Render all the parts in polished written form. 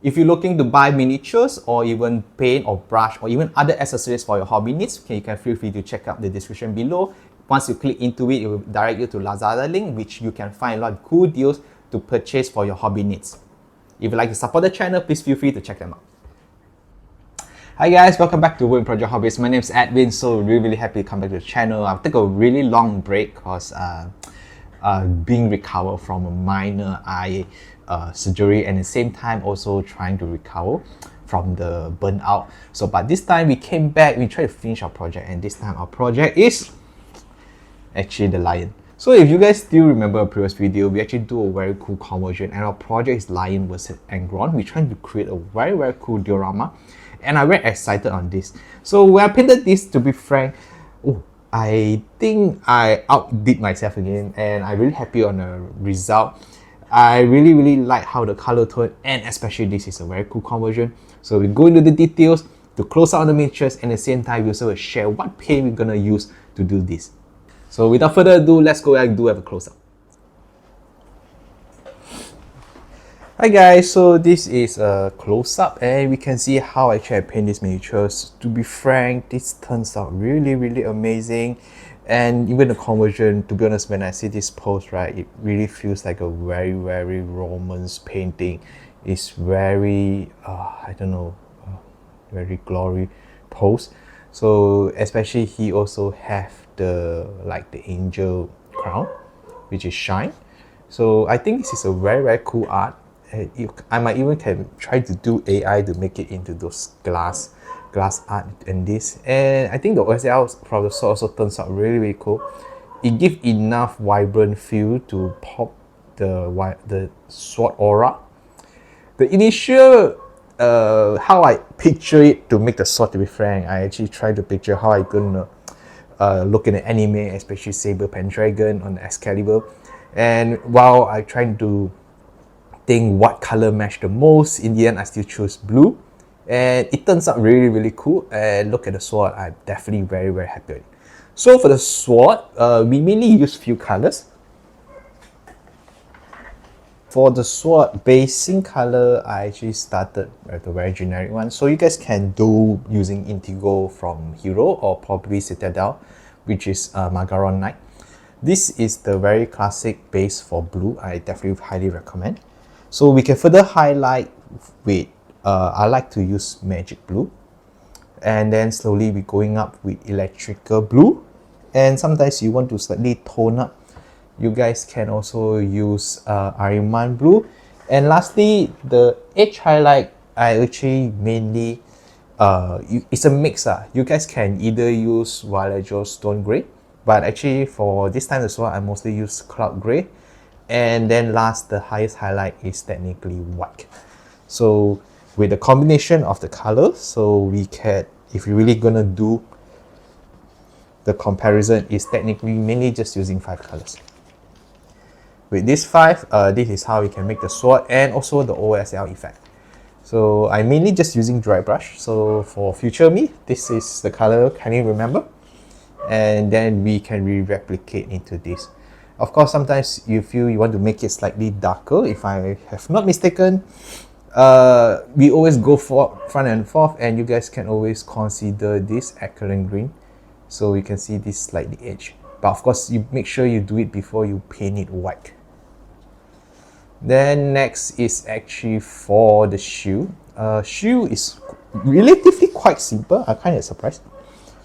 If you're looking to buy miniatures or even paint or brush or even other accessories for your hobby needs, you can feel free to check out the description below. Once you click into it, it will direct you to Lazada link, which you can find a lot of cool deals to purchase for your hobby needs. If you'd like to support the channel, please feel free to check them out. Hi guys, welcome back to Wip Hobbies. My name is Edwin, so really happy to come back to the channel. I'll take a really long break because being recovered from a minor eye surgery, and at the same time also trying to recover from the burnout. So but this time we came back, we tried to finish our project, and this time our project is actually the lion. So if you guys still remember a previous video, we actually do a very cool conversion, and our project is Lion versus Angron. We're trying to create a very cool diorama, and I'm very excited on this. So when I painted this, to be frank, I think I outdid myself again, and I'm really happy on the result. I really like how the color tone, and especially this is a very cool conversion. So we go into the details to close out the miniatures, and at the same time we also will share what paint we're gonna use to do this. So without further ado, let's go and do have a close-up. Hi guys, so this is a close-up, and we can see how actually I paint these miniatures. To be frank, this turns out really amazing, and even the conversion, to be honest, when I see this pose, right, it really feels like a very Romance painting. It's very I don't know, very glory pose. So especially he also have the angel crown, which is shine. So I think this is a very cool art. I might even can try to do AI to make it into those glass art and this. And I think the OSL from the sword also turns out really cool. It gives enough vibrant feel to pop the sword aura. The initial how I picture it to make the sword, to be frank, I actually try to picture how I gonna look in the anime, especially Saber Pendragon on the Excalibur. And while I try to think what color match the most, in the end I still choose blue, and it turns out really cool. And look at the sword, I'm definitely very happy with it. So for the sword, we mainly use few colors. For the sword basing color, I actually started with a very generic one. So you guys can do using Indigo from Hero, or probably Citadel, which is Magaron Knight. This is the very classic base for blue. I definitely highly recommend. So we can further highlight with, I like to use Magic Blue. And then slowly we're going up with Electrical Blue. And sometimes you want to slightly tone up, you guys can also use Ariman Blue. And lastly, the edge highlight, I actually mainly, it's a mix. You guys can either use Violet Stone Grey, but actually for this time as well, I mostly use Cloud Grey. And then last, the highest highlight is technically white. So with the combination of the colors, so we can, if you're really gonna do the comparison, is technically mainly just using 5 colors. With these 5, this is how we can make the sword and also the OSL effect. So I'm mainly just using dry brush. So for future me, this is the color, can you remember? And then we can replicate into this. Of course, sometimes you feel you want to make it slightly darker. If I have not mistaken, we always go for front and forth, and you guys can always consider this aquarine green. So you can see this slightly edge. But of course, you make sure you do it before you paint it white. Then next is actually for the shoe. Shoe is relatively quite simple. I'm kind of surprised.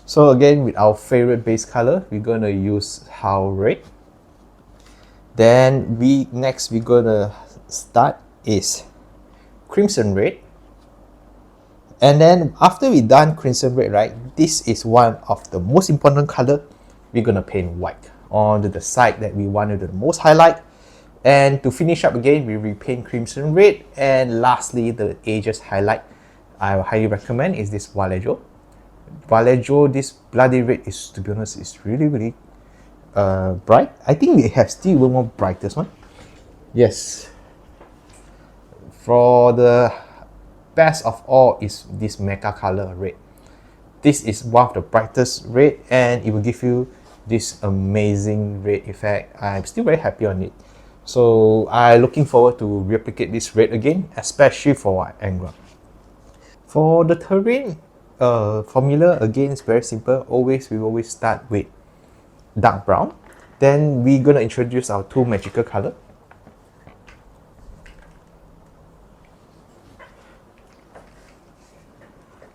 So again, with our favorite base color, we're gonna use Howl Red. Then we're gonna start is Crimson Red. And then after we done Crimson Red, right, this is one of the most important color. We're gonna paint white on the side that we wanted the most highlight. And to finish up again, we repaint Crimson Red. And lastly, the edges highlight, I highly recommend, is this Vallejo. Vallejo, this Bloody Red is, to be honest, is really bright. I think they have still one more brightest one. Yes. For the best of all is this Mega Color Red. This is one of the brightest red, and it will give you this amazing red effect. I'm still very happy on it. So I'm looking forward to replicate this raid again, especially for Angra. For the terrain formula, again, it's very simple. We always start with dark brown. Then we're gonna introduce our two magical color.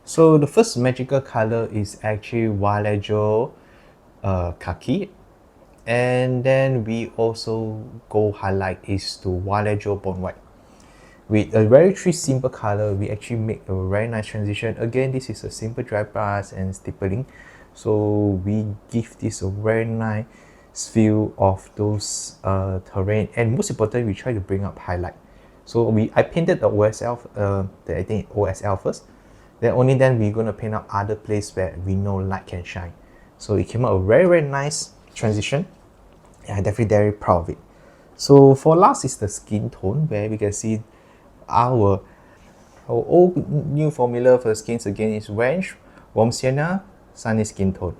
So the first magical color is actually Walejo khaki, and then we also go highlight is to Walejo bone white. With a very simple color, we actually make a very nice transition. Again, this is a simple dry brush and stippling, so we give this a very nice feel of those terrain, and most importantly, we try to bring up highlight. So I painted the OSL, I think OSL first. Then only then we're gonna paint up other place where we know light can shine. So it came out a very nice transition. And I'm definitely very proud of it. So for last is the skin tone, where we can see our old new formula for the skins again is Wench, Warm Sienna, Sunny skin tone.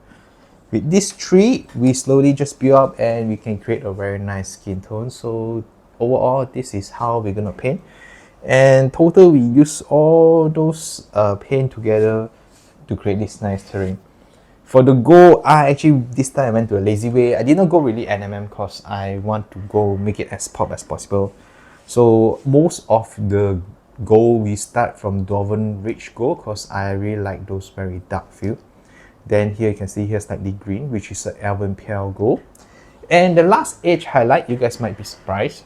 With these three, we slowly just build up and we can create a very nice skin tone. So overall, this is how we're gonna paint. And total, we use all those paint together to create this nice terrain. For the goal, this time I went to a lazy way. I did not go really NMM because I want to go make it as pop as possible. So most of the gold we start from Dwarven Rich Gold because I really like those very dark feel. Then here you can see here slightly green, which is an Elven Pale Gold. And the last edge highlight, you guys might be surprised,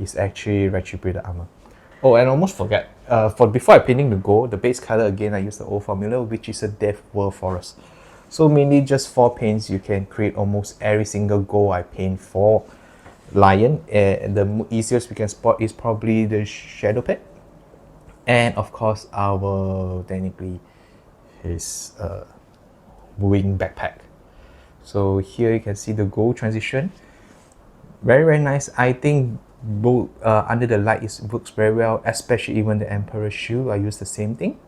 is actually Retributed Armor. Oh, and I almost forget. Before I painting the gold, the base color again I use the old formula, which is a Death World Forest. So mainly just 4 paints, you can create almost every single gold I paint for Lion. And the easiest we can spot is probably the Shadow Pet, and of course our technically his wing backpack. So here you can see the gold transition. Very nice. I think both under the light works very well, especially even the Emperor shoe. I use the same thing.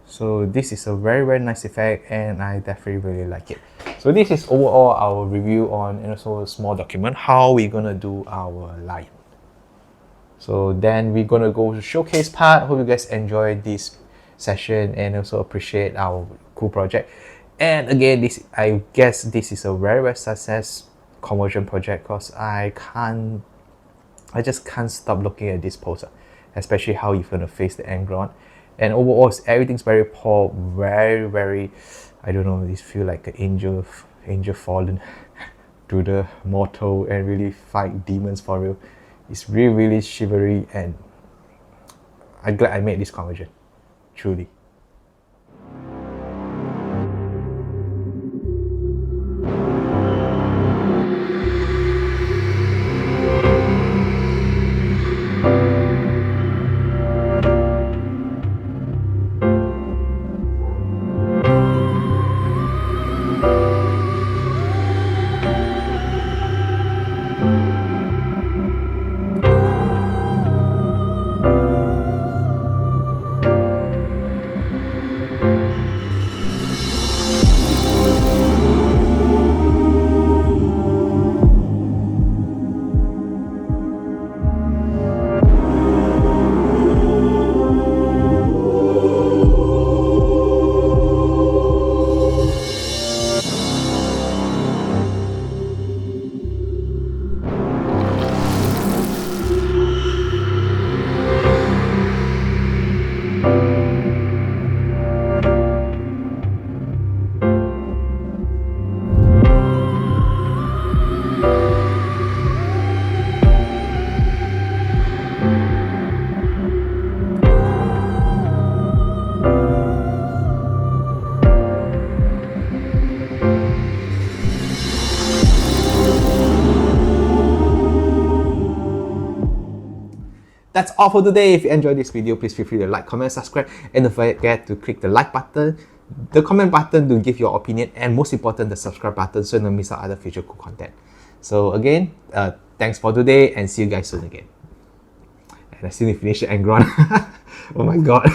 So this is a very nice effect, and I definitely really like it. So this is overall our review on, and also a small document how we're gonna do our lion. So then we're gonna go to showcase part. Hope you guys enjoyed this session and also appreciate our cool project. And again, I guess this is a very success conversion project because I just can't stop looking at this poster, especially how you're gonna face the Angron. And overall, everything's very pop, very, I don't know, this feel like an angel fallen to the mortal and really fight demons for real. It's really chivalry, and I'm glad I made this conversion, truly. That's all for today. If you enjoyed this video, please feel free to like, comment, subscribe, and don't forget to click the like button, the comment button to give your opinion, and most important, the subscribe button so you don't miss out other future cool content. So again, thanks for today, and see you guys soon again. And I still need to finish the Angron. Oh my god.